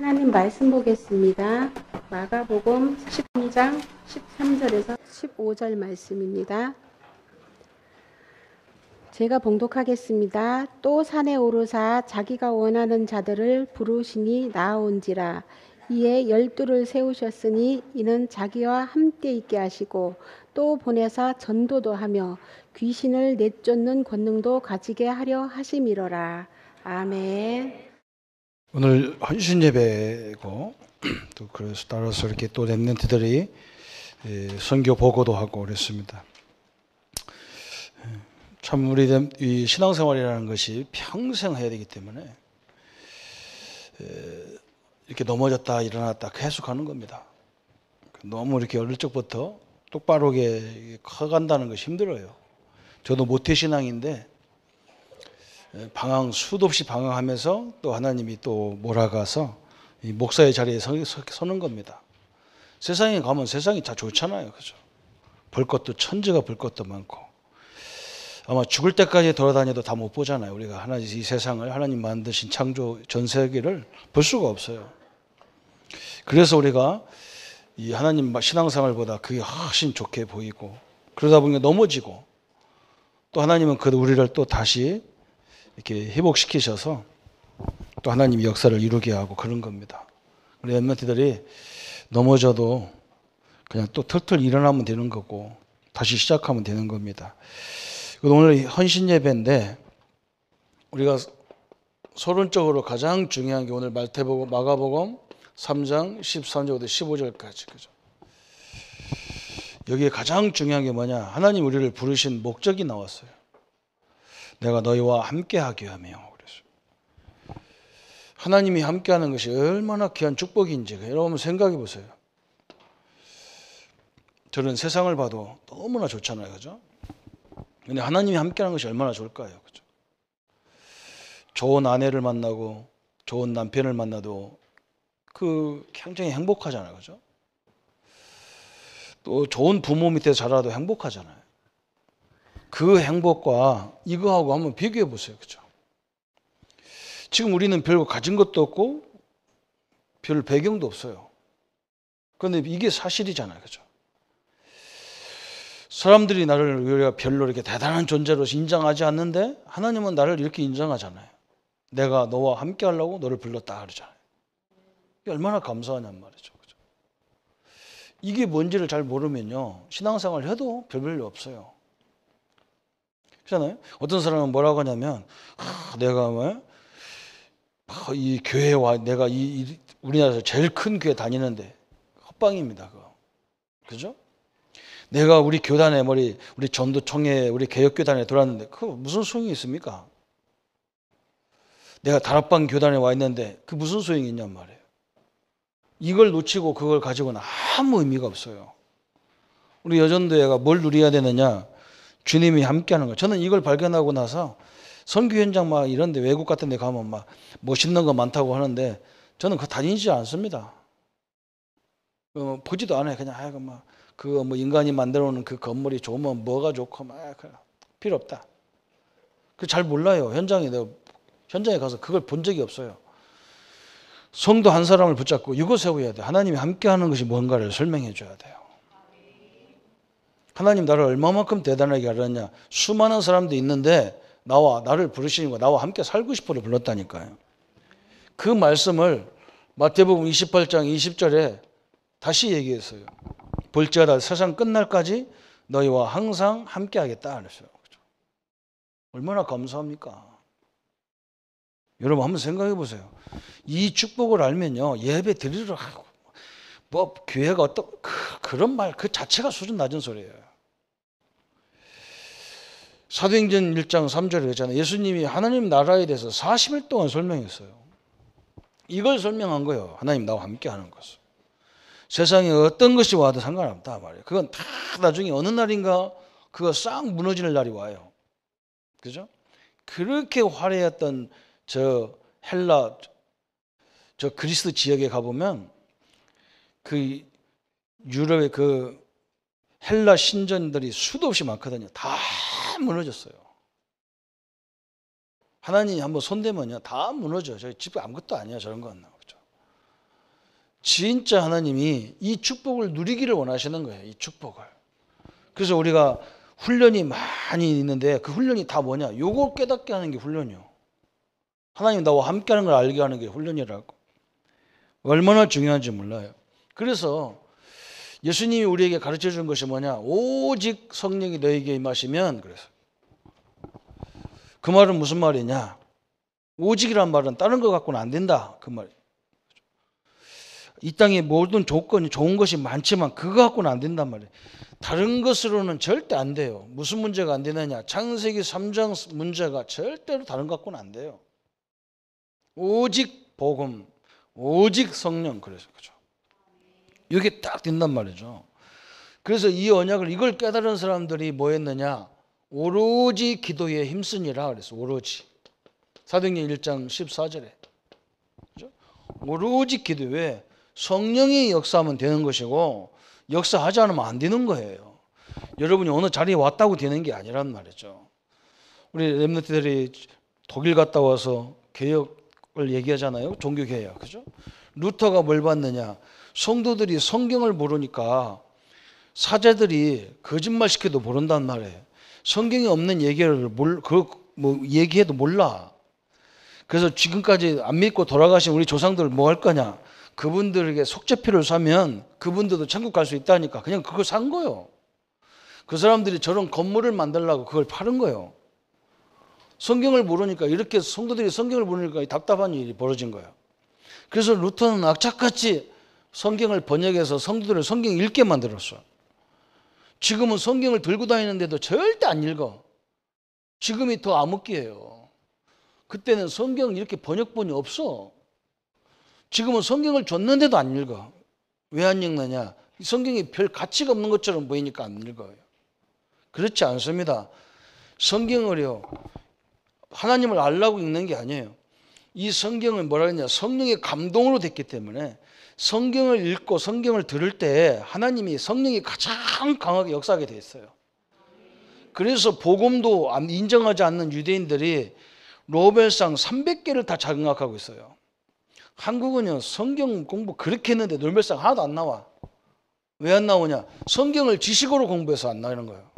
하나님 말씀 보겠습니다. 마가복음 13장 13절에서 15절 말씀입니다. 제가 봉독하겠습니다. 또 산에 오르사 자기가 원하는 자들을 부르시니 나아온지라. 이에 12를 세우셨으니 이는 자기와 함께 있게 하시고 또 보내사 전도도 하며 귀신을 내쫓는 권능도 가지게 하려 하심이로라. 아멘. 오늘 헌신 예배고 또 그래서 따라서 이렇게 또 렘넌트들이 선교 보고도 하고 그랬습니다. 참 우리 이 신앙생활이라는 것이 평생 해야 되기 때문에 이렇게 넘어졌다 일어났다 계속 하는 겁니다. 너무 이렇게 어릴 적부터 똑바르게 커간다는 것이 힘들어요. 저도 모태신앙인데 수도 없이 방황하면서 또 하나님이 또 몰아가서 이 목사의 자리에 서는 겁니다. 세상에 가면 세상이 다 좋잖아요. 그죠? 볼 것도 천지가 볼 것도 많고 아마 죽을 때까지 돌아다녀도 다 못 보잖아요. 우리가 하나님 이 세상을 하나님 만드신 창조 전 세계를 볼 수가 없어요. 그래서 우리가 이 하나님 신앙생활보다 그게 훨씬 좋게 보이고 그러다 보니까 넘어지고 또 하나님은 그 우리를 또 다시 이렇게 회복시키셔서 또 하나님이 역사를 이루게 하고 그런 겁니다. 우리 렘넌트들이 넘어져도 그냥 또 털털 일어나면 되는 거고 다시 시작하면 되는 겁니다. 오늘 헌신 예배인데 우리가 서론적으로 가장 중요한 게 오늘 마가복음 3장 13절부터 15절까지 그죠? 여기에 가장 중요한 게 뭐냐? 하나님 우리를 부르신 목적이 나왔어요. 내가 너희와 함께하게 하며 그래서 하나님이 함께하는 것이 얼마나 귀한 축복인지 여러분 생각해 보세요. 저는 세상을 봐도 너무나 좋잖아요, 그죠? 근데 하나님이 함께하는 것이 얼마나 좋을까요, 그죠? 좋은 아내를 만나고 좋은 남편을 만나도 그 굉장히 행복하잖아요, 그죠? 또 좋은 부모 밑에서 자라도 행복하잖아요. 그 행복과 이거하고 한번 비교해 보세요. 그죠? 지금 우리는 별거 가진 것도 없고 별 배경도 없어요. 그런데 이게 사실이잖아요. 그죠? 사람들이 나를 우리가 별로 이렇게 대단한 존재로 인정하지 않는데 하나님은 나를 이렇게 인정하잖아요. 내가 너와 함께 하려고 너를 불렀다 그러잖아요. 이게 얼마나 감사하냔 말이죠. 그죠? 이게 뭔지를 잘 모르면요. 신앙생활 해도 별로 없어요. 그렇잖아요. 어떤 사람은 뭐라고 하냐면 내가 이 교회와 내가 우리나라에서 제일 큰 교회 다니는데 헛방입니다. 그거. 그죠? 내가 우리 교단에 우리 전도총회 우리 개혁교단에 들어왔는데 그거 무슨 소용이 있습니까? 내가 다락방 교단에 와 있는데 그 무슨 소용이 있냔 말이에요. 이걸 놓치고 그걸 가지고는 아무 의미가 없어요. 우리 여전도회가 뭘 누려야 되느냐? 주님이 함께하는 거예요. 저는 이걸 발견하고 나서 선교 현장 이런데 외국 같은 데 가면 멋있는 거 많다고 하는데 저는 그거 다니지 않습니다. 보지도 않아요. 그냥 그거 인간이 만들어 놓은 그 건물이 좋으면 뭐가 좋고 필요 없다. 그 잘 몰라요. 현장에 가서 그걸 본 적이 없어요. 성도 한 사람을 붙잡고 이거 세워야 돼. 하나님이 함께하는 것이 뭔가를 설명해 줘야 돼요. 하나님 나를 얼마만큼 대단하게 알았냐. 수많은 사람도 있는데 나를 부르시는 거 나와 함께 살고 싶어를 불렀다니까요. 그 말씀을 마태복음 28장 20절에 다시 얘기했어요. 볼지어다 세상 끝날까지 너희와 항상 함께 하겠다 그랬어요. 얼마나 감사합니까? 여러분 한번 생각해 보세요. 이 축복을 알면요. 예배 드리러 하고 교회가 그런 말 그 자체가 수준 낮은 소리예요. 사도행전 1장 3절에 그랬잖아요. 예수님이 하나님 나라에 대해서 40일 동안 설명했어요. 이걸 설명한 거예요. 하나님 나와 함께 하는 것을. 세상에 어떤 것이 와도 상관없다 말이에요. 그건 다 나중에 어느 날인가 그거 싹 무너지는 날이 와요. 그죠? 그렇게 화려했던 저 그리스 지역에 가보면 그 유럽의 그 헬라 신전들이 수도 없이 많거든요. 다 무너졌어요. 하나님이 한번 손대면요 다 무너져요. 저희 집 아무것도 아니에요. 저런 건. 그렇죠? 진짜 하나님이 이 축복을 누리기를 원하시는 거예요. 이 축복을. 그래서 우리가 훈련이 많이 있는데 그 훈련이 다 뭐냐? 요거 깨닫게 하는 게 훈련이요. 하나님 나와 함께하는 걸 알게 하는 게 훈련이라고. 얼마나 중요한지 몰라요. 그래서 예수님이 우리에게 가르쳐 준 것이 뭐냐? 오직 성령이 너에게 임하시면, 그래서 그 말은 무슨 말이냐? 오직이란 말은 다른 거 갖고는 안 된다, 그 말. 이 땅에 모든 조건이 좋은 것이 많지만 그거 갖고는 안 된단 말이에요. 다른 것으로는 절대 안 돼요. 무슨 문제가 안 되느냐? 창세기 3장 문제가 절대로 다른 것 갖고는 안 돼요. 오직 복음, 오직 성령, 그래서 그죠. 이게 딱 된단 말이죠. 그래서 이 언약을, 이걸 깨달은 사람들이 뭐 했느냐? 오로지 기도에 힘쓰니라 그랬어. 오로지. 사도행전 1장 14절에. 그죠? 오로지 기도에 성령이 역사하면 되는 것이고 역사하지 않으면 안 되는 거예요. 여러분이 어느 자리에 왔다고 되는 게 아니란 말이죠. 우리 렘넌트들이 독일 갔다 와서 개혁을 얘기하잖아요. 종교개혁. 그죠? 루터가 뭘 봤느냐? 성도들이 성경을 모르니까 사제들이 거짓말 시켜도 모른단 말이에요. 성경에 없는 얘기를 얘기해도 몰라. 그래서 지금까지 안 믿고 돌아가신 우리 조상들 뭐 할 거냐? 그분들에게 속죄표를 사면 그분들도 천국 갈 수 있다니까 그냥 그걸 산 거예요. 그 사람들이 저런 건물을 만들려고 그걸 파는 거예요. 성경을 모르니까, 이렇게 성도들이 성경을 모르니까 답답한 일이 벌어진 거예요. 그래서 루터는 악착같이 성경을 번역해서 성도들을 성경 읽게 만들었어요. 지금은 성경을 들고 다니는데도 절대 안 읽어. 지금이 더 암흑기예요. 그때는 성경 이렇게 번역본이 없어. 지금은 성경을 줬는데도 안 읽어. 왜 안 읽느냐? 성경이 별 가치가 없는 것처럼 보이니까 안 읽어요. 그렇지 않습니다. 성경을요, 하나님을 알라고 읽는 게 아니에요. 이 성경을 뭐라 했냐? 성령의 감동으로 됐기 때문에 성경을 읽고 성경을 들을 때 하나님이, 성령이 가장 강하게 역사하게 돼 있어요. 그래서 복음도 인정하지 않는 유대인들이 노벨상 300개를 다 장악하고 있어요. 한국은요, 성경 공부 그렇게 했는데 노벨상 하나도 안 나와. 왜 안 나오냐? 성경을 지식으로 공부해서 안 나오는 거예요.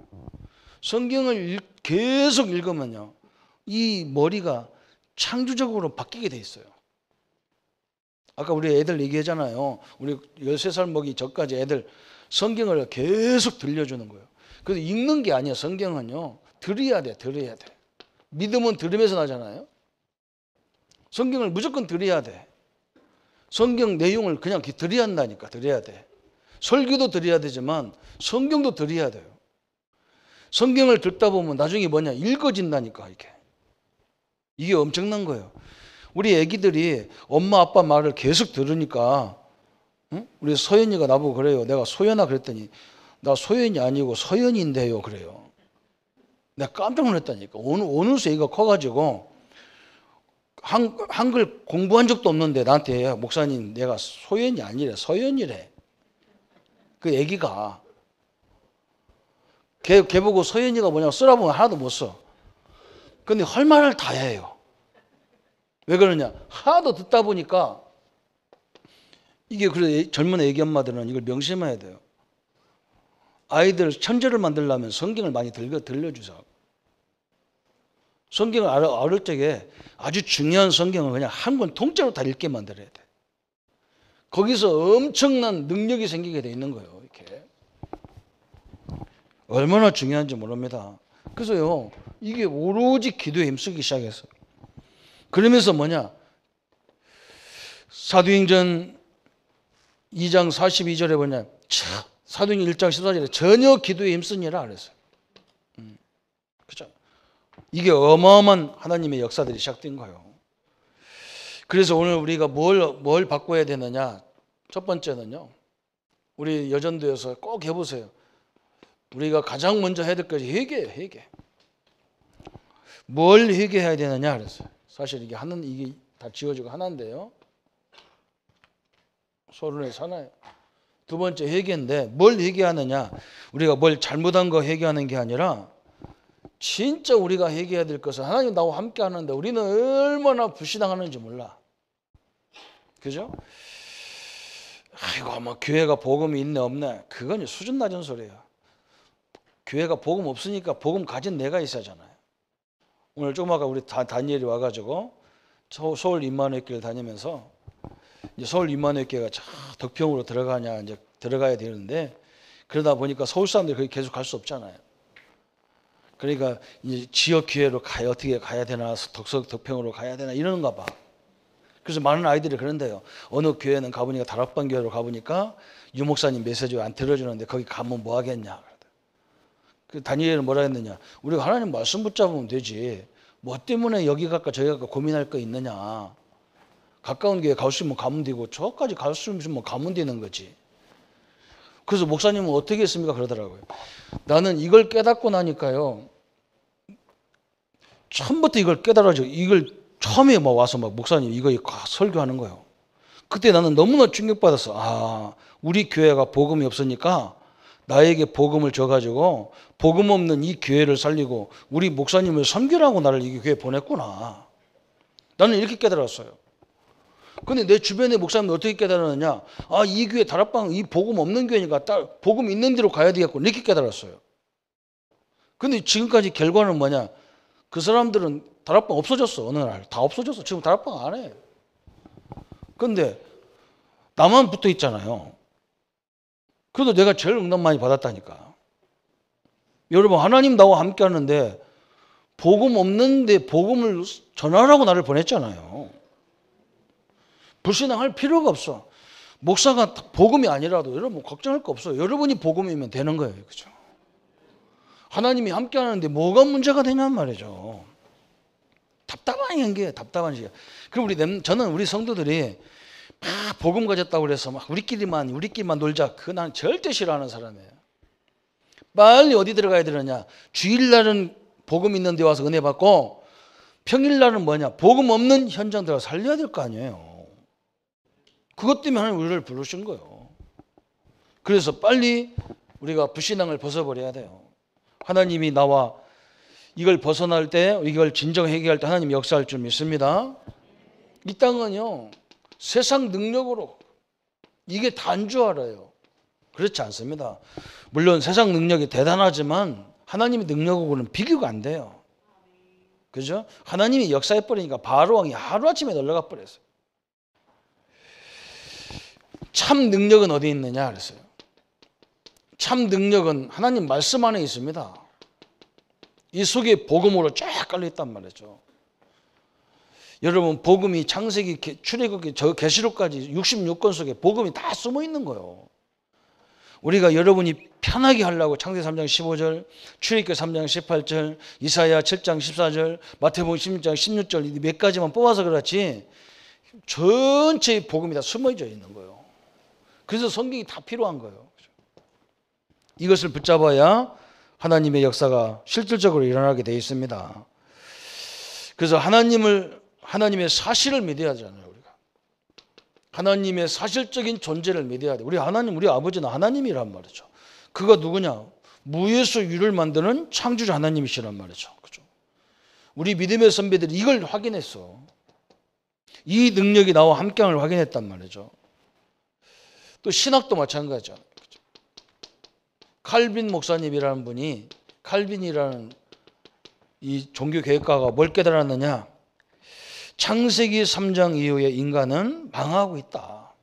성경을 계속 읽으면요, 이 머리가 창조적으로 바뀌게 돼 있어요. 아까 우리 애들 얘기하잖아요. 우리 13살 먹이 전까지 애들 성경을 계속 들려주는 거예요. 그래서 읽는 게 아니야. 성경은요, 들어야 돼. 들어야 돼. 믿음은 들으면서 나잖아요. 성경을 무조건 들어야 돼. 성경 내용을 그냥 들어야 한다니까. 들어야 돼. 설교도 들어야 되지만 성경도 들어야 돼요. 성경을 듣다 보면 나중에 뭐냐? 읽어진다니까. 이게 엄청난 거예요. 우리 애기들이 엄마 아빠 말을 계속 들으니까, 응? 우리 서연이가 나보고 그래요. 내가 소연아 그랬더니 나 소연이 아니고 서연인데요 그래요. 내가 깜짝 놀랐다니까. 어느 새 애가 커가지고 한글 공부한 적도 없는데 나한테 목사님 내가 소연이 아니래 서연이래. 그 애기가 걔 보고 서연이가 뭐냐고 쓰라보면 하나도 못 써. 근데 할 말을 다 해요. 왜 그러냐? 하도 듣다 보니까. 이게 그래, 젊은 애기 엄마들은 이걸 명심해야 돼요. 아이들 천재를 만들려면 성경을 많이 들려주세요. 성경을 어릴 적에 아주 중요한 성경을 그냥 한 권 통째로 다 읽게 만들어야 돼. 거기서 엄청난 능력이 생기게 돼 있는 거예요. 이렇게 얼마나 중요한지 모릅니다. 그래서요, 이게 오로지 기도에 힘쓰기 시작했어요. 그러면서 뭐냐? 사도행전 2장 42절에 뭐냐? 사도행전 1장 14절에 전혀 기도에 힘쓰니라 그랬어요. 그죠? 이게 어마어마한 하나님의 역사들이 시작된 거예요. 그래서 오늘 우리가 뭘 바꿔야 되느냐? 첫 번째는요, 우리 여전도에서 꼭 해보세요. 우리가 가장 먼저 해야 될 것이 회개예요. 회개. 뭘 회개해야 되느냐 그랬어요. 사실 이게 다 지워지고 하나인데요. 서론에서 하나예요. 두 번째 회개인데 뭘 회개하느냐? 우리가 뭘 잘못한 거 회개하는 게 아니라 진짜 우리가 회개해야 될 것은 하나님 나와 함께 하는데 우리는 얼마나 불신앙하는지 몰라. 그죠? 아이고 뭐 교회가 복음이 있네 없네, 그건 수준 낮은 소리야. 교회가 복음 없으니까 복음 가진 내가 있어야잖아요. 오늘 조금 아까 우리 다니엘이 와가지고 서울 임마누엘교회를 다니면서 이제 서울 임마누엘교회가 덕평으로 들어가냐 이제 들어가야 되는데, 그러다 보니까 서울 사람들이 거기 계속 갈 수 없잖아요. 그러니까 이제 지역 교회로 가야, 어떻게 가야 되나, 덕평으로 가야 되나 이러는가 봐. 그래서 많은 아이들이 그런데요. 어느 교회는 가보니까 다락방 교회로 가보니까 유 목사님 메시지 안 들어주는데 거기 가면 뭐 하겠냐. 그 다니엘은 뭐라 했느냐, 우리가 하나님 말씀 붙잡으면 되지 뭐 때문에 여기 갈까 저기 갈까 고민할 거 있느냐. 가까운 교회 갈 수 있으면 가면 되고 저까지 갈 수 있으면 가면 되는 거지. 그래서 목사님은 어떻게 했습니까 그러더라고요. 나는 이걸 깨닫고 나니까요, 처음부터 이걸 깨달아져. 이걸 처음에 막 와서 막 목사님 이거 설교하는 거예요. 그때 나는 너무나 충격받았어. 아, 우리 교회가 복음이 없으니까 나에게 복음을 줘가지고 복음 없는 이 교회를 살리고 우리 목사님을 섬기라고 나를 이 교회에 보냈구나. 나는 이렇게 깨달았어요. 근데 내 주변의 목사님은 어떻게 깨달았느냐, 아, 이 교회 다락방 이 복음 없는 교회니까 복음 있는 데로 가야 되겠고 이렇게 깨달았어요. 근데 지금까지 결과는 뭐냐, 그 사람들은 다락방 없어졌어. 어느 날 다 없어졌어. 지금 다락방 안 해. 근데 나만 붙어 있잖아요. 그래도 내가 제일 응답 많이 받았다니까. 여러분, 하나님 나와 함께 하는데 복음 없는데 복음을 전하라고 나를 보냈잖아요. 불신앙할 필요가 없어. 목사가 복음이 아니라도 여러분 걱정할 거 없어요. 여러분이 복음이면 되는 거예요. 그죠? 하나님이 함께 하는데 뭐가 문제가 되냔 말이죠. 답답한 연기예요. 답답한 시기야. 그럼 저는 우리 성도들이 막 복음 가졌다고 그래서 막 우리끼리만 놀자, 그거 난 절대 싫어하는 사람이에요. 빨리 어디 들어가야 되느냐, 주일날은 복음 있는 데 와서 은혜 받고 평일날은 뭐냐, 복음 없는 현장 들어가 살려야 될 거 아니에요. 그것 때문에 하나님 우리를 부르신 거예요. 그래서 빨리 우리가 불신앙을 벗어버려야 돼요. 하나님이 나와 이걸 벗어날 때, 이걸 진정 해결할 때 하나님이 역사할 줄 믿습니다. 이 땅은요, 세상 능력으로 이게 다인 줄 알아요. 그렇지 않습니다. 물론 세상 능력이 대단하지만 하나님의 능력하고는 비교가 안 돼요. 그죠? 하나님이 역사해버리니까 바로 왕이 하루아침에 놀러가 버렸어요. 참 능력은 어디 있느냐 그랬어요. 참 능력은 하나님 말씀 안에 있습니다. 이 속에 복음으로 쫙 깔려있단 말이죠. 여러분, 복음이 창세기, 출애굽기, 계시록까지 66권 속에 복음이 다 숨어 있는 거예요. 우리가 여러분이 편하게 하려고 창세기 3장 15절, 출애굽기 3장 18절, 이사야 7장 14절, 마태복음 16장 16절 몇 가지만 뽑아서 그렇지 전체의 복음이 다 숨어져 있는 거예요. 그래서 성경이 다 필요한 거예요. 이것을 붙잡아야 하나님의 역사가 실질적으로 일어나게 되어 있습니다. 그래서 하나님의 사실을 믿어야 하잖아요. 우리가 하나님의 사실적인 존재를 믿어야 돼. 우리 아버지는 하나님이란 말이죠. 그가 누구냐? 무에서 유를 만드는 창조주 하나님이시란 말이죠. 그죠? 우리 믿음의 선배들이 이걸 확인했어. 이 능력이 나와 함께함을 확인했단 말이죠. 또 신학도 마찬가지잖아요. 그죠? 칼빈 목사님이라는 분이, 칼빈이라는 이 종교 개혁가가 뭘 깨달았느냐? 창세기 3장 이후에 인간은 망하고 있다.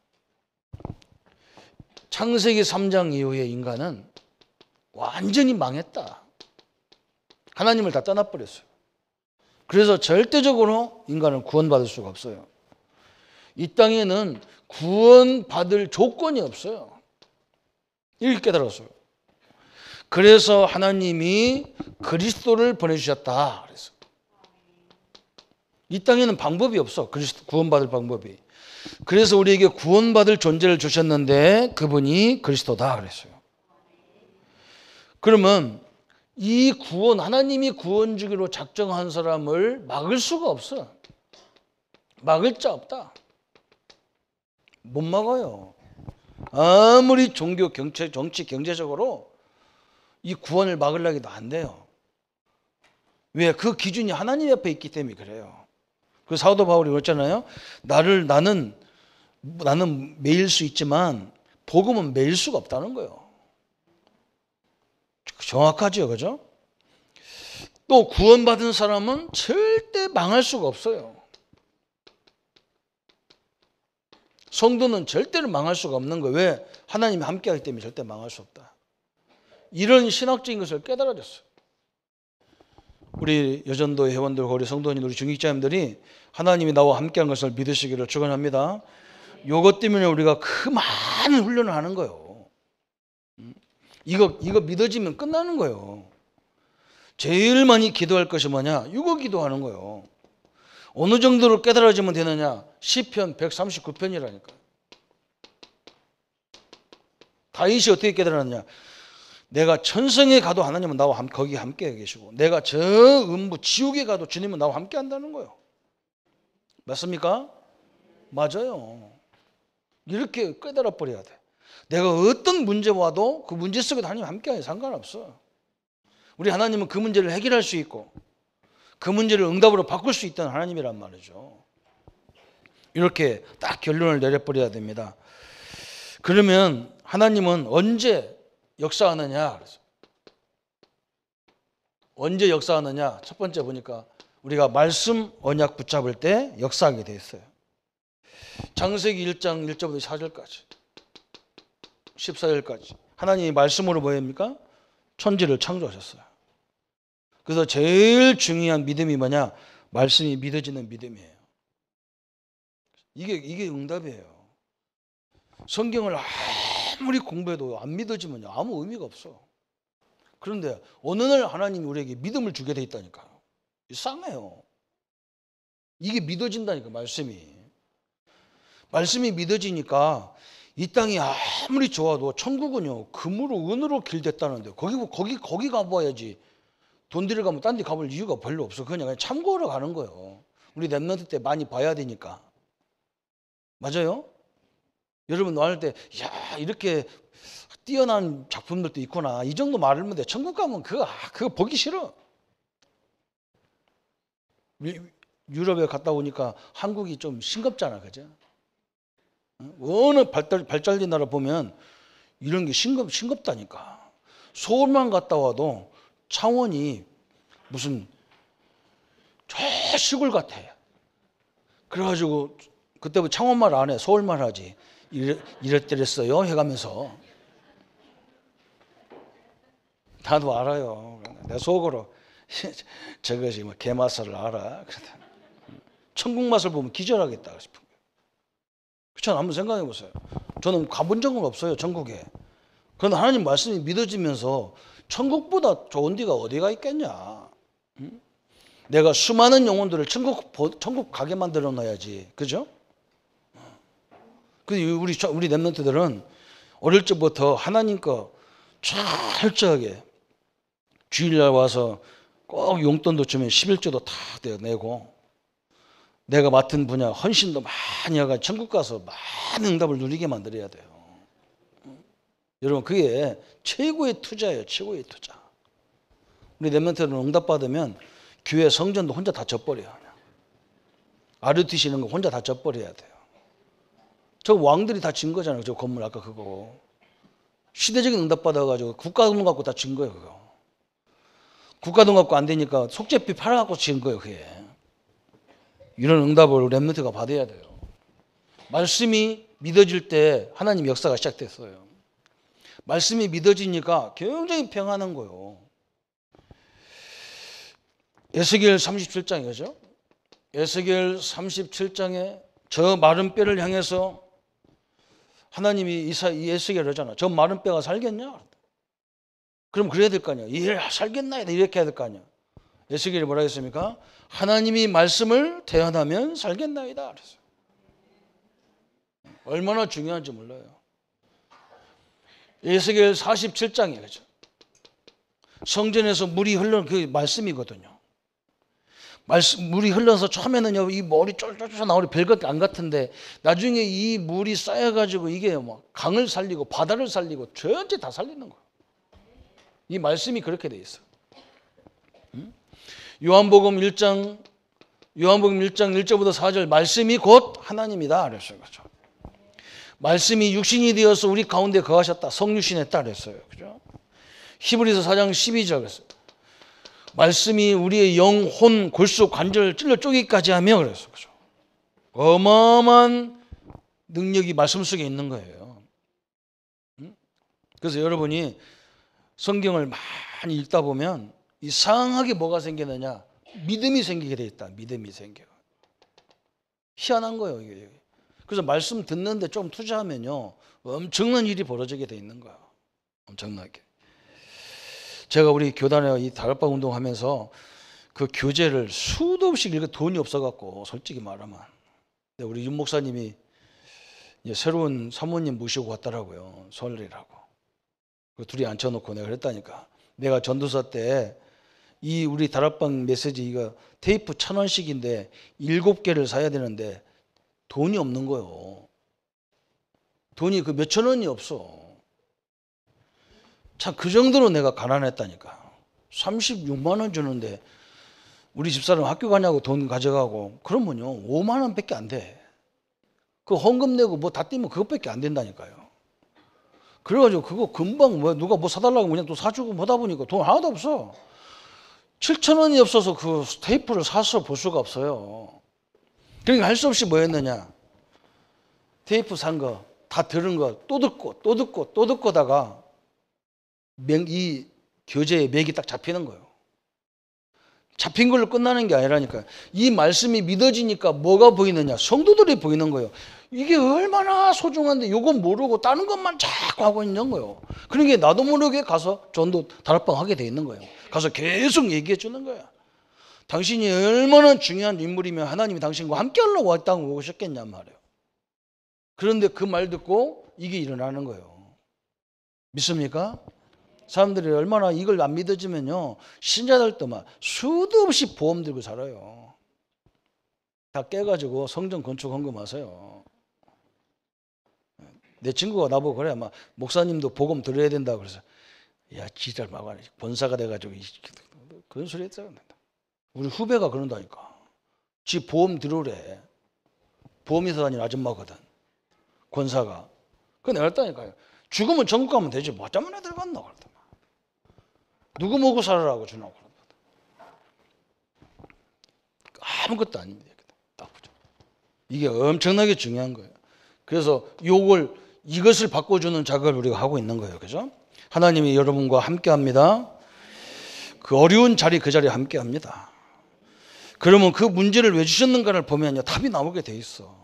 창세기 3장 이후에 인간은 완전히 망했다. 하나님을 다 떠나버렸어요. 그래서 절대적으로 인간은 구원받을 수가 없어요. 이 땅에는 구원받을 조건이 없어요. 이렇게 깨달았어요. 그래서 하나님이 그리스도를 보내주셨다. 그래서 이 땅에는 방법이 없어. 구원받을 방법이. 그래서 우리에게 구원받을 존재를 주셨는데 그분이 그리스도다 그랬어요. 그러면 이 구원, 하나님이 구원 주기로 작정한 사람을 막을 수가 없어. 막을 자 없다. 못 막아요. 아무리 종교, 정치, 경제적으로 이 구원을 막으려고 해도 안 돼요. 왜? 그 기준이 하나님 옆에 있기 때문에 그래요. 그 사도 바울이 그랬잖아요. 나는 나는 매일 수 있지만 복음은 매일 수가 없다는 거예요. 정확하죠, 그죠? 또 구원받은 사람은 절대 망할 수가 없어요. 성도는 절대로 망할 수가 없는 거예요. 왜? 하나님이 함께하기 때문에 절대 망할 수 없다. 이런 신학적인 것을 깨달아졌어요. 우리 여전도 회원들, 우리 성도님, 우리 중직자님들이 하나님이 나와 함께한 것을 믿으시기를 축원합니다. 이것 때문에 우리가 그 많은 훈련을 하는 거예요. 이거 믿어지면 끝나는 거예요. 제일 많이 기도할 것이 뭐냐? 이거 기도하는 거예요. 어느 정도로 깨달아지면 되느냐? 시편 139편이라니까. 다윗이 어떻게 깨달았느냐? 내가 천성에 가도 하나님은 나와 거기 함께 계시고, 내가 저 음부 지옥에 가도 주님은 나와 함께 한다는 거예요. 맞습니까? 맞아요. 이렇게 깨달아 버려야 돼. 내가 어떤 문제 와도 그 문제 속에도 하나님 함께 해요. 상관없어. 우리 하나님은 그 문제를 해결할 수 있고 그 문제를 응답으로 바꿀 수 있다는 하나님이란 말이죠. 이렇게 딱 결론을 내려버려야 됩니다. 그러면 하나님은 언제 역사하느냐? 언제 역사하느냐? 첫 번째 보니까 우리가 말씀 언약 붙잡을 때 역사하게 돼 있어요. 창세기 1장 1절부터 4절까지 14절까지 하나님이 말씀으로 뭐입니까? 천지를 창조하셨어요. 그래서 제일 중요한 믿음이 뭐냐? 말씀이 믿어지는 믿음이에요. 이게 응답이에요. 성경을 아무리 공부해도 안 믿어지면 아무 의미가 없어. 그런데 어느 날 하나님이 우리에게 믿음을 주게 돼 있다니까요. 이상해요. 이게 믿어진다니까, 말씀이 믿어지니까 이 땅이 아무리 좋아도 천국은요 금으로 은으로 길됐다는데 거기 가봐야지. 돈 들여가면 딴 데 가볼 이유가 별로 없어. 그냥 참고하러 가는 거예요. 우리 랩런트 때 많이 봐야 되니까. 맞아요? 여러분 나올 때 야 이렇게 뛰어난 작품들도 있구나 이 정도 말하면 돼. 천국 가면 그거 보기 싫어. 유럽에 갔다 오니까 한국이 좀 싱겁잖아, 그죠? 어느 발달된 나라 보면 이런 게 싱겁다니까. 서울만 갔다 와도 창원이 무슨 저 시골 같아. 그래가지고 그때부터 창원말 안 해. 서울말 하지. 이랬더랬어요 해가면서. 나도 알아요. 내 속으로 저것이 뭐 개맛을 알아. 천국 맛을 보면 기절하겠다 싶은 거예요. 그렇잖아. 한번 생각해 보세요. 저는 가본 적은 없어요, 천국에. 그런데 하나님 말씀이 믿어지면서 천국보다 좋은 데가 어디가 있겠냐. 응? 내가 수많은 영혼들을 천국 가게 만들어 놔야지. 그죠? 근데 우리 랩런트들은 어릴 적부터 하나님 거 철저하게 주일날 와서 꼭 용돈도 주면 11조도 다 내고 내가 맡은 분야 헌신도 많이 하고 천국 가서 많은 응답을 누리게 만들어야 돼요. 여러분 그게 최고의 투자예요. 최고의 투자. 우리 랩런트는 응답 받으면 교회 성전도 혼자 다 져버려요. RUTC 이런 거 혼자 다 져버려야 돼요. 저 왕들이 다 진 거잖아요. 저 건물 아까 그거. 시대적인 응답 받아가지고 국가돈 갖고 다 진 거예요. 그거. 국가돈 갖고 안 되니까 속죄비 팔아갖고 진 거예요. 그게. 이런 응답을 랩런트가 받아야 돼요. 말씀이 믿어질 때 하나님 역사가 시작됐어요. 말씀이 믿어지니까 굉장히 평안한 거예요. 에스겔 37장이죠. 에스겔 37장에 저 마른 뼈를 향해서 하나님이 이 에스겔을 하잖아. 저 마른 뼈가 살겠냐? 그럼 그래야 될 거 아니야. 예, 살겠나이다. 이렇게 해야 될 거 아니야. 에스겔이 뭐라 했습니까? 하나님이 말씀을 대언하면 살겠나이다. 그랬어요. 얼마나 중요한지 몰라요. 에스겔 47장이에요. 그렇죠? 성전에서 물이 흐르는 그 말씀이거든요. 물이 흘러서 처음에는요 이 머리 쫄쫄쫄 나오니 별것 안 같은데 나중에 이 물이 쌓여가지고 이게 막 강을 살리고 바다를 살리고 전체 다 살리는 거예요. 이 말씀이 그렇게 돼 있어. 요한복음 1장 1절부터 4절 말씀이 곧 하나님이다 그랬어요. 그렇죠? 말씀이 육신이 되어서 우리 가운데 거하셨다. 성육신의 딸 했어요. 그죠? 히브리서 4장 12절 그랬어요. 말씀이 우리의 영, 혼, 골수, 관절 찔러 쪼개기까지 하며 그랬어요. 그죠? 어마어마한 능력이 말씀 속에 있는 거예요. 그래서 여러분이 성경을 많이 읽다 보면 이상하게 뭐가 생기느냐? 믿음이 생기게 돼 있다. 믿음이 생겨. 희한한 거예요. 이게. 그래서 말씀 듣는데 좀 투자하면요, 엄청난 일이 벌어지게 돼 있는 거야. 엄청나게. 제가 우리 교단에 이 다락방 운동하면서 그 교재를 수도 없이 읽어 돈이 없어갖고 솔직히 말하면. 근데 우리 윤 목사님이 이제 새로운 사모님 모시고 왔더라고요. 설리라고. 그 둘이 앉혀놓고 내가 그랬다니까. 내가 전도사 때 이 우리 다락방 메시지 이거 테이프 1,000원씩인데 7개를 사야 되는데 돈이 없는 거예요. 돈이 그 몇천 원이 없어. 참 그 정도로 내가 가난했다니까. 36만 원 주는데 우리 집사람 학교 가냐고 돈 가져가고 그러면요 5만 원밖에 안 돼. 그 헌금 내고 뭐 다 떼면 그것밖에 안 된다니까요. 그래가지고 그거 금방 뭐 누가 뭐 사달라고 그냥 또 사주고 보다 보니까 돈 하나도 없어. 7천 원이 없어서 그 테이프를 사서 볼 수가 없어요. 그러니까 할 수 없이 뭐 했느냐. 테이프 산 거 다 들은 거 또 듣고 또 듣고 또 듣고다가 이 교재에 맥이 딱 잡히는 거예요. 잡힌 걸로 끝나는 게 아니라니까요. 이 말씀이 믿어지니까 뭐가 보이느냐. 성도들이 보이는 거예요. 이게 얼마나 소중한데 이건 모르고 다른 것만 자꾸 하고 있는 거예요. 그러니까 나도 모르게 가서 전도 다락방 하게 돼 있는 거예요. 가서 계속 얘기해 주는 거야. 당신이 얼마나 중요한 인물이면 하나님이 당신과 함께 하려고 왔다고 오셨겠냔 말이에요. 그런데 그 말 듣고 이게 일어나는 거예요. 믿습니까? 사람들이 얼마나 이걸 안 믿어지면요 신자들도 막 수도 없이 보험 들고 살아요. 다 깨가지고 성전 건축 헌금하세요. 내 친구가 나보고 그래 막 목사님도 복음 들어야 된다 그래서 야 지랄 막아 권사가 돼가지고 그런 소리 했어요. 우리 후배가 그런다니까. 지 보험 들으래. 보험회사 다니는 아줌마거든. 권사가. 그거 내가 했다니까요. 죽으면 전국 가면 되지 뭐 때문에 들어갔나 그러더만. 누구 먹고 살으라고 주나고 그러더만. 아무것도 아닙니다. 딱 보죠. 이게 엄청나게 중요한 거예요. 그래서 이것을 바꿔주는 작업을 우리가 하고 있는 거예요. 그죠? 하나님이 여러분과 함께 합니다. 그 어려운 자리 그 자리에 함께 합니다. 그러면 그 문제를 왜 주셨는가를 보면요 답이 나오게 돼 있어.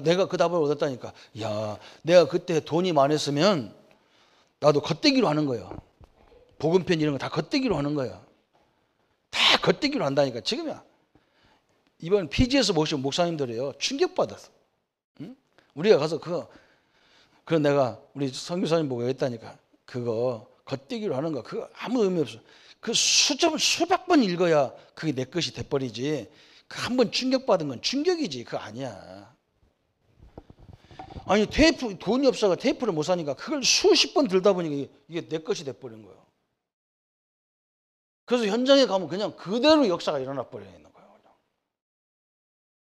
내가 그 답을 얻었다니까. 야, 내가 그때 돈이 많았으면 나도 겉대기로 하는 거예요. 복음편 이런 거 다 겉대기로 하는 거예요. 다 겉대기로 한다니까. 지금이야. 이번 PG에서 모신 목사님들이요 충격받았어. 응? 우리가 가서 그거 내가 우리 선교사님 보고 했다니까. 그거 겉대기로 하는 거 그거 아무 의미 없어. 그 수백 번 읽어야 그게 내 것이 돼버리지. 그 한 번 충격받은 건 충격이지. 그거 아니야. 아니 테이프 돈이 없어가 테이프를 못 사니까 그걸 수십 번 들다 보니까 이게 내 것이 돼버린 거예요. 그래서 현장에 가면 그냥 그대로 역사가 일어나 버려 있는 거예요.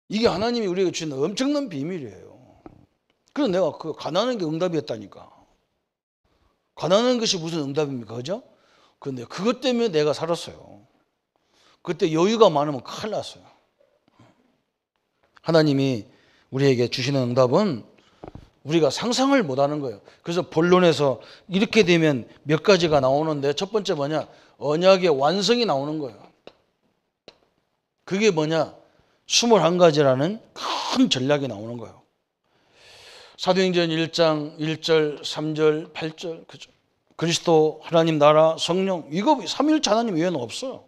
이게 하나님이 우리에게 주는 엄청난 비밀이에요. 그래서 내가 그 가난한 게 응답이었다니까. 가난한 것이 무슨 응답입니까? 그죠? 그런데 그것 때문에 내가 살았어요. 그때 여유가 많으면 큰일 났어요. 하나님이 우리에게 주시는 응답은 우리가 상상을 못하는 거예요. 그래서 본론에서 이렇게 되면 몇 가지가 나오는데 첫 번째 뭐냐? 언약의 완성이 나오는 거예요. 그게 뭐냐? 21가지라는 큰 전략이 나오는 거예요. 사도행전 1장 1절 3절 8절 그죠? 그리스도 하나님 나라 성령 이거 삼위일체 하나님 외에는 없어요.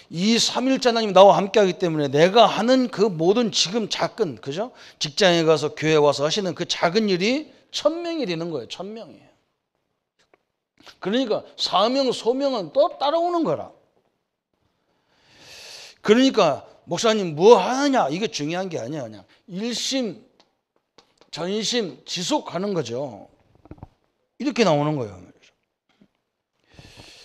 이 삼위일체 하나님 나와 함께하기 때문에 내가 하는 그 모든 지금 작은 그죠? 직장에 가서 교회 와서 하시는 그 작은 일이 1000명이 되는 거예요. 1000명이. 그러니까 사명 소명은 또 따라오는 거라. 그러니까 목사님 뭐 하느냐 이게 중요한 게 아니야. 그냥 일심 전심 지속하는 거죠. 이렇게 나오는 거예요.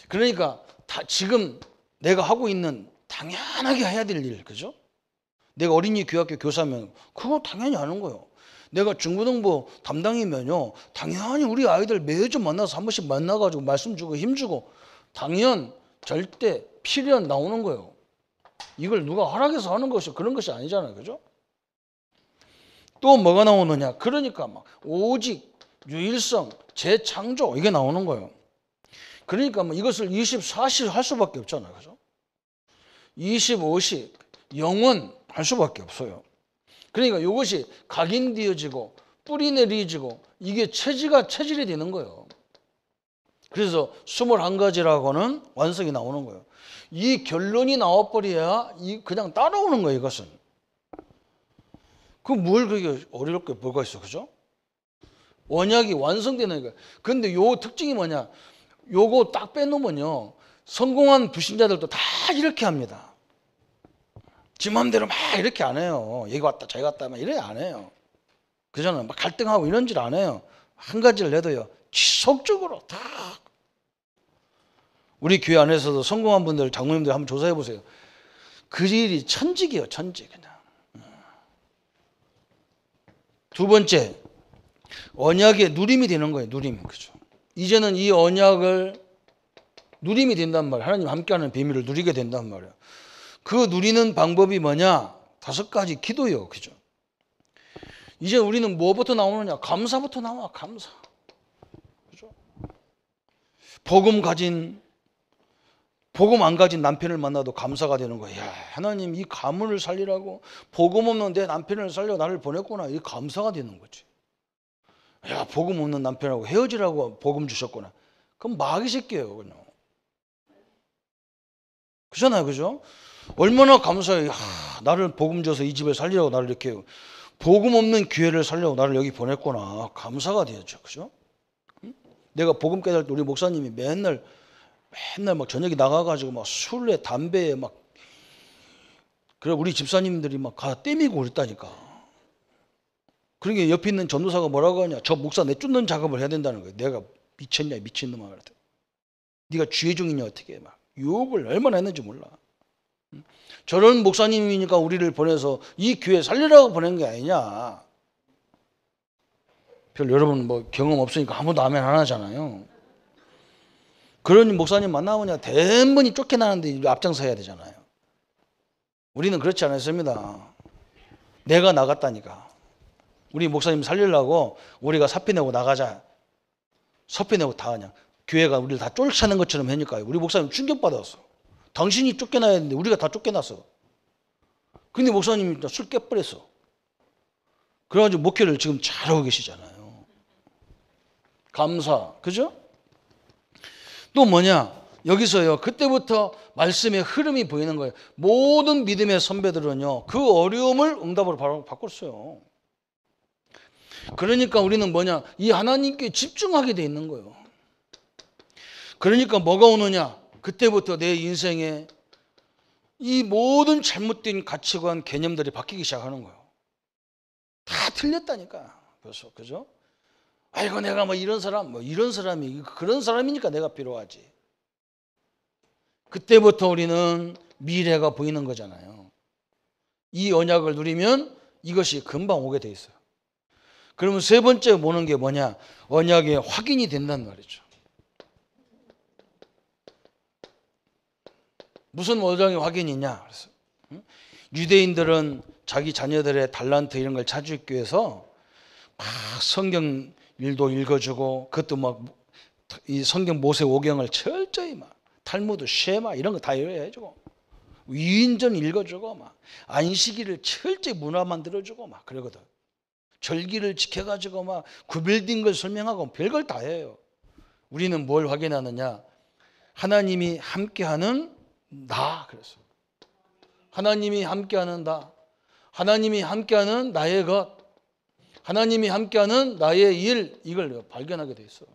그러니까 지금 내가 하고 있는 당연하게 해야 될 일, 그죠? 내가 어린이 교학교 교사면 그거 당연히 하는 거예요. 내가 중고등부 담당이면요, 당연히 우리 아이들 매주 만나서 한 번씩 만나가지고 말씀 주고 힘주고 당연 절대 필연 나오는 거예요. 이걸 누가 허락해서 하는 것이 그런 것이 아니잖아요. 그죠? 또 뭐가 나오느냐? 그러니까 막 오직, 유일성, 재창조 이게 나오는 거예요. 그러니까 뭐 이것을 24시 할 수밖에 없잖아요. 그죠? 25시 영원 할 수밖에 없어요. 그러니까 이것이 각인되어지고 뿌리 내리지고 이게 체질이 되는 거예요. 그래서 21가지라고는 완성이 나오는 거예요. 이 결론이 나와버려야 그냥 따라오는 거예요. 이것은. 그 뭘 그렇게 어렵게 뭐가 있어. 그죠? 언약이 완성되는 거예요. 근데 요 특징이 뭐냐? 요거 딱 빼놓으면요, 성공한 불신자들도 다 이렇게 합니다. 지 맘대로 막 이렇게 안 해요. 여기 왔다 저기 갔다 막 이래 안 해요. 그저는 막 갈등하고 이런 질 안 해요. 한 가지를 내도요, 지속적으로 다. 우리 교회 안에서도 성공한 분들, 장로님들 한번 조사해 보세요. 그 일이 천직이에요. 천직. 그냥. 두 번째, 언약의 누림이 되는 거예요. 누림. 그죠? 이제는 이 언약을 누림이 된단 말이에요. 하나님 함께하는 비밀을 누리게 된단 말이에요. 그 누리는 방법이 뭐냐? 5가지 기도요. 그죠? 이제 우리는 뭐부터 나오느냐? 감사부터 나와. 감사. 그죠? 복음 안 가진 남편을 만나도 감사가 되는 거예요. 야, 하나님 이 가문을 살리라고 복음 없는 내 남편을 살려 나를 보냈구나. 이 감사가 되는 거지. 야, 복음 없는 남편하고 헤어지라고 복음 주셨구나. 그럼 마귀 새끼예요. 그냥. 그잖아요. 그죠? 얼마나 감사해요. 나를 복음 줘서 이 집을 살리라고 나를 이렇게 복음 없는 교회를 살려고 나를 여기 보냈구나. 감사가 되었죠. 그죠? 내가 복음 깨달을 때 우리 목사님이 맨날 막 저녁에 나가가지고 막 술에 담배에 막 그래 우리 집사님들이 막 가 떼미고 그랬다니까. 그러니까 옆에 있는 전도사가 뭐라고 하냐? 저 목사 내쫓는 작업을 해야 된다는 거예요. 내가 미쳤냐 미친놈아. 그랬더니 네가 주의 중이냐 어떻게 막 욕을 얼마나 했는지 몰라. 저런 목사님이니까 우리를 보내서 이 교회 살리라고 보낸 게 아니냐. 별 여러분 뭐 경험 없으니까 아무도 아멘 안 하잖아요. 그런 목사님 만나면 대부분이 쫓겨나는데 앞장서야 되잖아요. 우리는 그렇지 않았습니다. 내가 나갔다니까. 우리 목사님 살리려고 우리가 사표 내고 나가자. 사표 내고 다 그냥 교회가 우리를 다 쫓아내는 것처럼 하니까 우리 목사님 충격받았어. 당신이 쫓겨나야 했는데 우리가 다 쫓겨났어. 근데 목사님이 술 깨버렸어. 그래가지고 목회를 지금 잘하고 계시잖아요. 감사. 그죠? 또 뭐냐? 여기서요. 그때부터 말씀의 흐름이 보이는 거예요. 모든 믿음의 선배들은요. 그 어려움을 응답으로 바로 바꿨어요. 그러니까 우리는 뭐냐? 이 하나님께 집중하게 돼 있는 거예요. 그러니까 뭐가 오느냐? 그때부터 내 인생에 이 모든 잘못된 가치관, 개념들이 바뀌기 시작하는 거예요. 다 틀렸다니까. 벌써. 그죠? 아이고 내가 뭐 이런 사람이 그런 사람이니까 내가 필요하지. 그때부터 우리는 미래가 보이는 거잖아요. 이 언약을 누리면 이것이 금방 오게 돼 있어요. 그러면 세 번째 보는 게 뭐냐? 언약의 확인이 된다는 말이죠. 무슨 언약의 확인이냐? 그래서 유대인들은 자기 자녀들의 달란트 이런 걸 찾기 위해서 막 성경 일도 읽어주고 그것도 막 이 성경 모세오경을 철저히 막 탈무드, 쉐마 이런 거 다 해주고 위인전 읽어주고 막 안식일을 철저히 문화 만들어주고 막 그러거든. 절기를 지켜가지고 막 구별된 걸 설명하고 별걸 다 해요. 우리는 뭘 확인하느냐? 하나님이 함께하는 나. 그래서 하나님이 함께하는 나, 하나님이 함께하는 나의 것, 하나님이 함께하는 나의 일, 이걸 발견하게 돼 있어.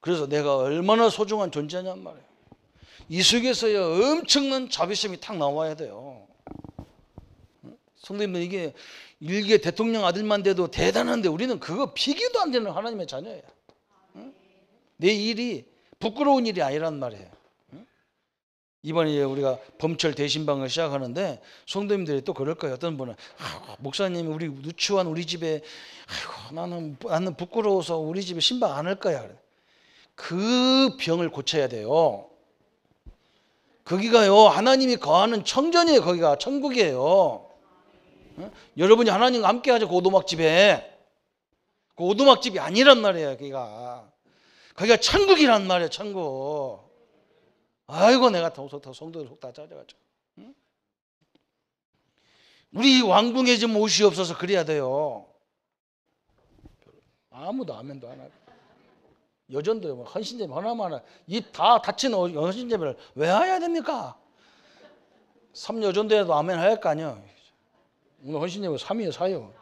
그래서 내가 얼마나 소중한 존재냔 말이에요. 이 속에서요 엄청난 자비심이 탁 나와야 돼요. 성도님들 이게 일개 대통령 아들만 돼도 대단한데 우리는 그거 비교도 안 되는 하나님의 자녀예요. 내 일이 부끄러운 일이 아니란 말이에요. 이번에 이제 우리가 범철 대신방을 시작하는데 성도님들이 또 그럴 거예요. 어떤 분은 목사님 우리 누추한 우리 집에 아이고 나는 부끄러워서 우리 집에 신방 안 할 거야. 그 병을 고쳐야 돼요. 거기가요 하나님이 거하는 청전이에요. 거기가 천국이에요. 어? 여러분이 하나님과 함께 하죠. 그 오두막집에. 그 오두막집이 아니란 말이에요. 거기가 천국이란 말이에요. 천국. 아이고 내가 성도들 속 다 짜져가지고. 응? 우리 왕궁에 좀 옷이 없어서 그래야 돼요. 아무도 아멘도 안 하고. 여전도 헌신제비 하나만 입 다 닫힌 헌신제비를 왜 해야 됩니까? 3여전도에도 아멘 할 거 아니야. 오늘 헌신제비 3이에요 4요.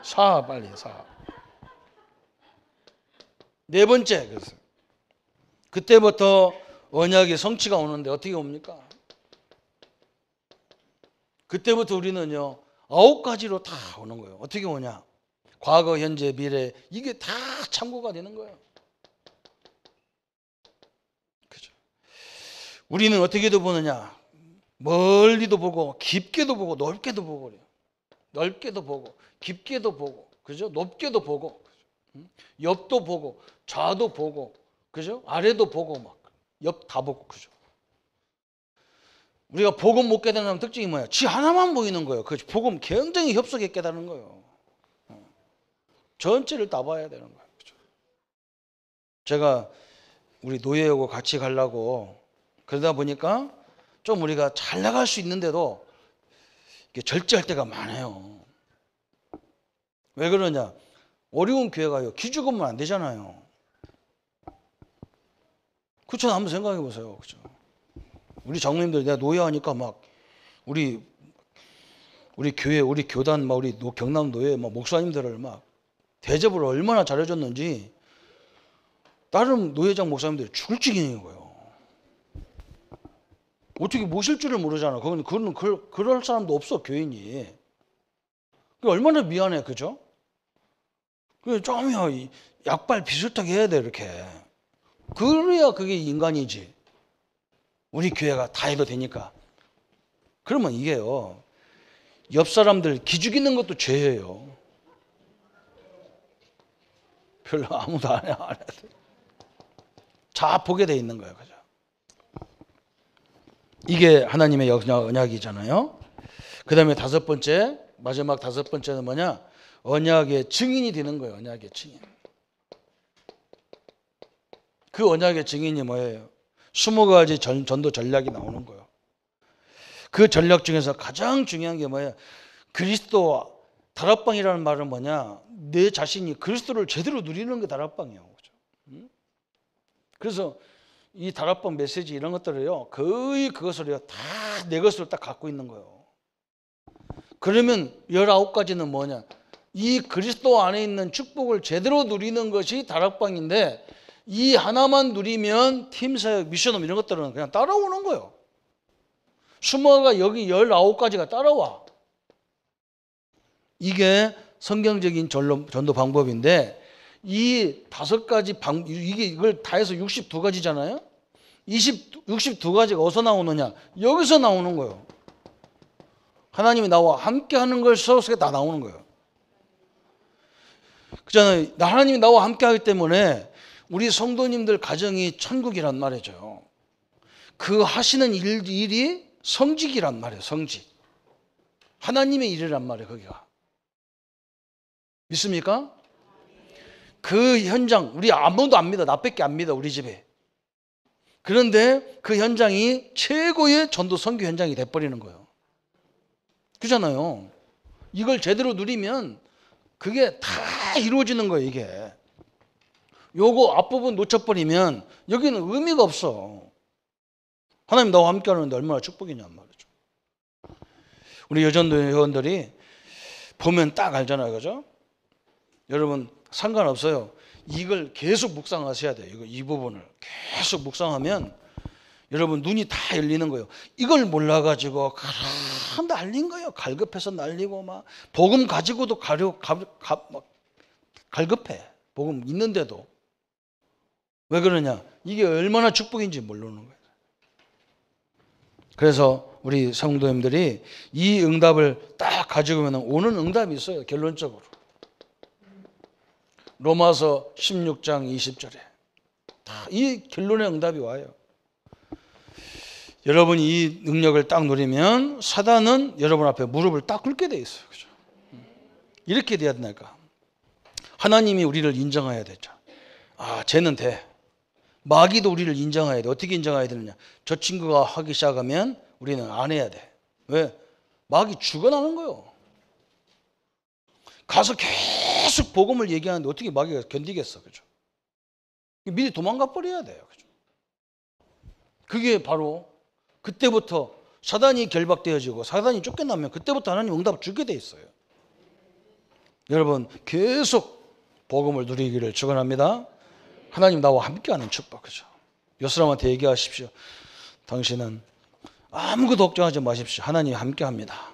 4 빨리 4. 네 번째 그래서 그때부터 언약의 성취가 오는데 어떻게 옵니까? 그때부터 우리는요 9가지로 다 오는 거예요. 어떻게 오냐? 과거, 현재, 미래 이게 다 참고가 되는 거예요. 그죠? 우리는 어떻게도 보느냐? 멀리도 보고 깊게도 보고 넓게도 보고 그래요. 넓게도 보고 깊게도 보고 그죠? 높게도 보고 옆도 보고 좌도 보고 그죠? 아래도 보고 막 옆 다 보고 그죠? 우리가 복음 못 깨닫는 특징이 뭐야? 지 하나만 보이는 거예요. 그 복음 굉장히 협소하게 깨닫는 거예요. 전체를 다 봐야 되는 거예요. 그죠? 제가 우리 노예하고 같이 가려고 그러다 보니까 좀 우리가 잘 나갈 수 있는데도 이게 절제할 때가 많아요. 왜 그러냐? 어려운 교회가요. 기죽으면 안 되잖아요. 그렇죠? 한번 생각해 보세요. 그렇죠? 우리 장로님들 내가 노예하니까 막 우리 교회 우리 교단 막 우리 경남 노예 막 목사님들을 막 대접을 얼마나 잘해줬는지 다른 노예장 목사님들이 죽을 지경인 거예요. 어떻게 모실 줄을 모르잖아. 그건 그럴 사람도 없어 교인이. 얼마나 미안해, 그죠? 좀 약발 비슷하게 해야 돼 이렇게. 그래야 그게 인간이지. 우리 교회가 다 해도 되니까. 그러면 이게요. 옆 사람들 기죽이는 것도 죄예요. 별로 아무도 안 해도. 다 보게 돼 있는 거예요. 그죠? 이게 하나님의 언약이잖아요. 그 다음에 다섯 번째, 마지막 다섯 번째는 뭐냐? 언약의 증인이 되는 거예요. 언약의 증인. 그 언약의 증인이 뭐예요? 20가지 전도 전략이 나오는 거예요. 그 전략 중에서 가장 중요한 게 뭐예요? 그리스도 다락방이라는 말은 뭐냐? 내 자신이 그리스도를 제대로 누리는 게 다락방이에요. 그렇죠? 그래서 이 다락방 메시지 이런 것들을요, 거의 그것을요, 다 내 것으로 딱 갖고 있는 거예요. 그러면 19가지는 뭐냐? 이 그리스도 안에 있는 축복을 제대로 누리는 것이 다락방인데, 이 하나만 누리면 팀사역, 미션업 이런 것들은 그냥 따라오는 거예요. 수모가 여기 19가지가 따라와. 이게 성경적인 전도 방법인데, 이 5가지 이걸 다 해서 62가지잖아요. 62가지가 어디서 나오느냐? 여기서 나오는 거예요. 하나님이 나와 함께 하는 걸 속에 다 나오는 거예요. 그잖아요. 하나님이 나와 함께 하기 때문에 우리 성도님들 가정이 천국이란 말이죠. 그 하시는 일이 성직이란 말이에요. 성직. 하나님의 일이란 말이에요. 거기가. 믿습니까? 그 현장 우리 아무도 안 믿어. 나밖에 안 믿어. 우리 집에. 그런데 그 현장이 최고의 전도 선교 현장이 돼버리는 거예요. 그잖아요. 이걸 제대로 누리면 그게 다 이루어지는 거예요. 이게. 요거 앞부분 놓쳐버리면 여기는 의미가 없어. 하나님 나와 함께 하는데 얼마나 축복이냐 말이죠. 우리 여전도 회원들이 보면 딱 알잖아요. 그죠? 여러분 상관없어요. 이걸 계속 묵상하셔야 돼요. 이 부분을 계속 묵상하면 여러분 눈이 다 열리는 거예요. 이걸 몰라가지고 날린 거예요. 갈급해서 날리고 막 복음 가지고도 갈급해. 복음 있는데도. 왜 그러냐? 이게 얼마나 축복인지 모르는 거예요. 그래서 우리 성도님들이 이 응답을 딱 가지고 오면 오는 응답이 있어요. 결론적으로 로마서 16장 20절에 이 결론의 응답이 와요. 여러분이 이 능력을 딱 누리면 사단은 여러분 앞에 무릎을 딱 꿇게 돼 있어요. 그죠? 이렇게 돼야 된다니까. 하나님이 우리를 인정해야 되죠. 아, 쟤는 돼. 마귀도 우리를 인정해야 돼. 어떻게 인정해야 되느냐? 저 친구가 하기 시작하면 우리는 안 해야 돼. 왜? 마귀 죽어나는 거예요. 가서 계속 복음을 얘기하는데 어떻게 마귀가 견디겠어? 그죠? 미리 도망가 버려야 돼요. 그죠? 그게 바로 그때부터 사단이 결박되어지고 사단이 쫓겨나면 그때부터 하나님 응답을 주게 돼 있어요. 여러분 계속 복음을 누리기를 축원합니다. 하나님 나와 함께하는 축복. 그죠? 몇 사람한테 얘기하십시오. 당신은 아무것도 걱정하지 마십시오. 하나님이 함께합니다.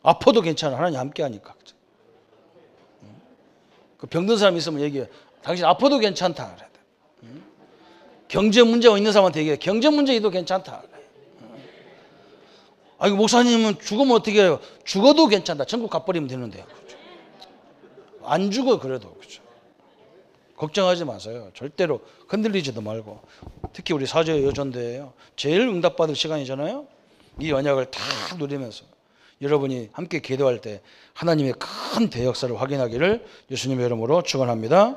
아파도 괜찮아. 하나님 함께하니까. 그 병든 사람 있으면 얘기해. 당신 아파도 괜찮다. 경제 문제가 있는 사람한테 얘기해. 경제 문제 있어도 괜찮다. 아이고 목사님은 죽으면 어떻게 해요? 죽어도 괜찮다. 천국 가버리면 되는데요. 그렇죠? 안 죽어 그래도. 그렇죠? 걱정하지 마세요. 절대로 흔들리지도 말고. 특히 우리 사제 여전대예요. 제일 응답받을 시간이잖아요. 이 언약을 다 누리면서 여러분이 함께 기도할 때 하나님의 큰 대역사를 확인하기를 예수님의 이름으로 축원합니다.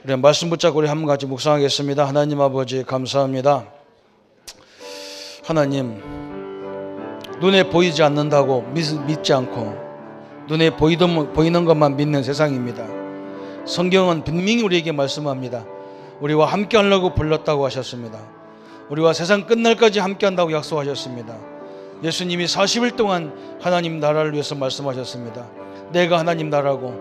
우리 말씀 붙잡고 우리 한 가지 묵상하겠습니다. 하나님 아버지 감사합니다. 하나님 눈에 보이지 않는다고 믿지 않고 눈에 보이는 것만 믿는 세상입니다. 성경은 분명히 우리에게 말씀합니다. 우리와 함께 하려고 불렀다고 하셨습니다. 우리와 세상 끝날까지 함께 한다고 약속하셨습니다. 예수님이 40일 동안 하나님 나라를 위해서 말씀하셨습니다. 내가 하나님 나라고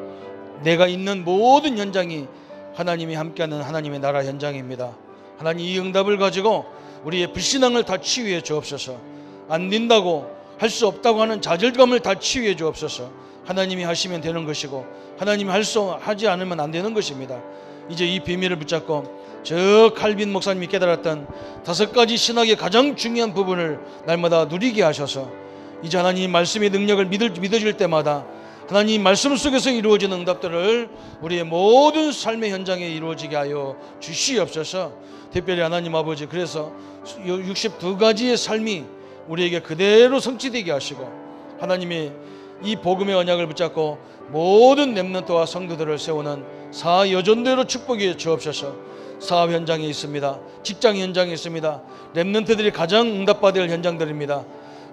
내가 있는 모든 현장이 하나님이 함께하는 하나님의 나라 현장입니다. 하나님 이 응답을 가지고 우리의 불신앙을 다 치유해 주옵소서. 안 된다고 할 수 없다고 하는 좌절감을 다 치유해 주옵소서. 하나님이 하시면 되는 것이고 하나님이 하지 않으면 안 되는 것입니다. 이제 이 비밀을 붙잡고 저 칼빈 목사님이 깨달았던 5가지 신학의 가장 중요한 부분을 날마다 누리게 하셔서 이제 하나님 말씀의 능력을 믿어질 때마다 하나님 말씀 속에서 이루어지는 응답들을 우리의 모든 삶의 현장에 이루어지게 하여 주시옵소서. 특별히 하나님 아버지 그래서 62가지의 삶이 우리에게 그대로 성취되게 하시고 하나님이 이 복음의 언약을 붙잡고 모든 렘넌트와 성도들을 세우는 사여전대로 축복해 주옵소서. 사업 현장에 있습니다. 직장 현장에 있습니다. 렘넌트들이 가장 응답받을 현장들입니다.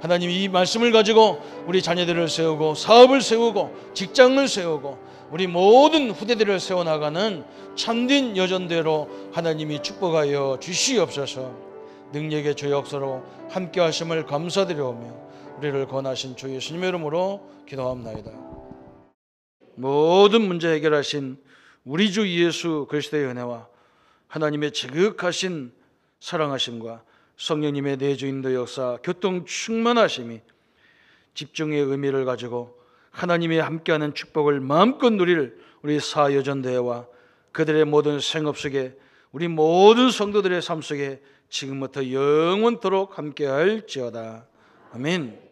하나님 이 말씀을 가지고 우리 자녀들을 세우고 사업을 세우고 직장을 세우고 우리 모든 후대들을 세워나가는 참된 여전대로 하나님이 축복하여 주시옵소서. 능력의 주 역사로 함께 하심을 감사드려오며 우리를 권하신 주 예수님의 이름으로 기도합나이다. 모든 문제 해결하신 우리 주 예수 그리스도의 은혜와 하나님의 지극하신 사랑하심과 성령님의 내주인도 역사 교통 충만하심이 집중의 의미를 가지고 하나님이 함께하는 축복을 마음껏 누릴 우리 사여전대회와 그들의 모든 생업 속에 우리 모든 성도들의 삶 속에 지금부터 영원토록 함께할지어다. 아멘.